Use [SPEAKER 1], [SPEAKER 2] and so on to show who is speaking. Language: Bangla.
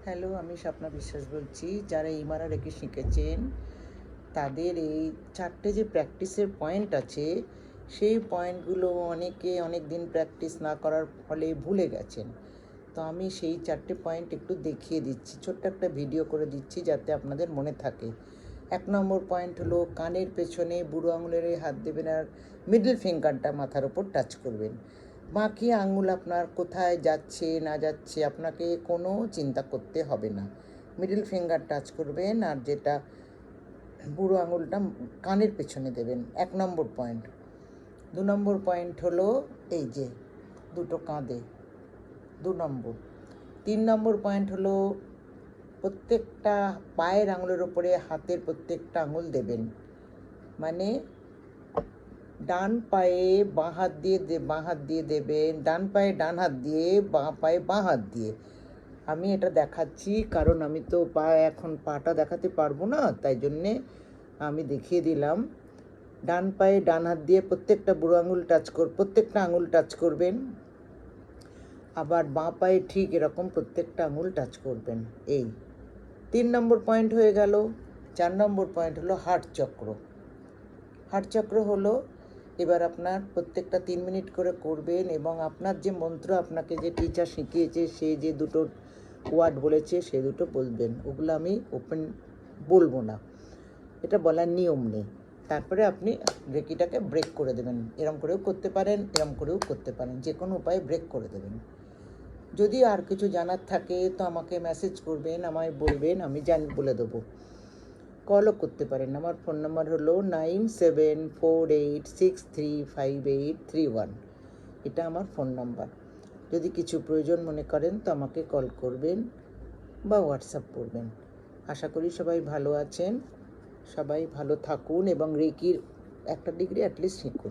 [SPEAKER 1] হ্যালো, আমি স্বপ্না বিশ্বাস বলছি। যারা ইমারা রেখে শিখেছেন তাদের এই 4টে যে প্র্যাকটিসের পয়েন্ট আছে, সেই পয়েন্টগুলো অনেকে অনেক দিন প্র্যাকটিস না করার ফলে ভুলে গেছেন। তো আমি সেই 4টে পয়েন্ট একটু দেখিয়ে দিচ্ছি, ছোট্ট একটা ভিডিও করে দিচ্ছি যাতে আপনাদের মনে থাকে। 1 নম্বর পয়েন্ট হলো কানের পেছনে বুড়ো আঙুলের হাত দেবেন আর মিডল ফিঙ্গারটা মাথার ওপর টাচ করবেন। বাকি আঙুল আপনার কোথায় যাচ্ছে না যাচ্ছে আপনাকে কোনো চিন্তা করতে হবে না। মিডল ফিঙ্গার টাচ করবেন আর যেটা বুড়ো আঙুলটা কানের পেছনে দেবেন। 1 নম্বর পয়েন্ট। 2 নম্বর পয়েন্ট হলো এই যে দুটো কাঁধে, 2 নম্বর। 3 নম্বর পয়েন্ট হলো প্রত্যেকটা পায়ের আঙুলের ওপরে হাতের প্রত্যেকটা আঙুল দেবেন। মানে ডান পায়ে বাঁ হাত দিয়ে দেবেন, ডান পায়ে ডান হাত দিয়ে, বাঁ পায়ে বাঁ হাত দিয়ে। আমি এটা দেখাচ্ছি কারণ আমি তো এখন পাটা দেখাতে পারবো না, তাই জন্যে আমি দেখিয়ে দিলাম। ডান পায়ে ডান হাত দিয়ে প্রত্যেকটা প্রত্যেকটা আঙুল টাচ করবেন। আবার বাঁ পায়ে ঠিক এরকম প্রত্যেকটা আঙুল টাচ করবেন। এই 3 নম্বর পয়েন্ট হয়ে গেল। 4 নম্বর পয়েন্ট হলো হার্ট চক্র। হার্ট চক্র হলো এবার আপনার প্রত্যেকটা 3 মিনিট করে করবেন এবং আপনার যে মন্ত্র আপনাকে যে টিচার শিখিয়েছে সে যে দুটো ওয়ার্ড বলেছে সে দুটো বলবেন। ওগুলো আমি বলবো না, এটা বলার নিয়ম নেই। তারপরে আপনি রেকিটাকে ব্রেক করে দেবেন। এরম করেও করতে পারেন, এরম করেও করতে পারেন, যে কোনো উপায়ে ব্রেক করে দেবেন। যদি আর কিছু জানার থাকে তো আমাকে মেসেজ করবেন, আমায় বলবেন, আমি বলে দেবো। কলও করতে পারেন। আমার ফোন নাম্বার হলো 9748635831। এটা আমার ফোন নাম্বার। যদি কিছু প্রয়োজন মনে করেন তো আমাকে কল করবেন বা হোয়াটসঅ্যাপ করবেন। আশা করি সবাই ভালো আছেন, সবাই ভালো থাকুন এবং রেকির একটা ডিগ্রি অ্যাটলিস্ট শিখুন।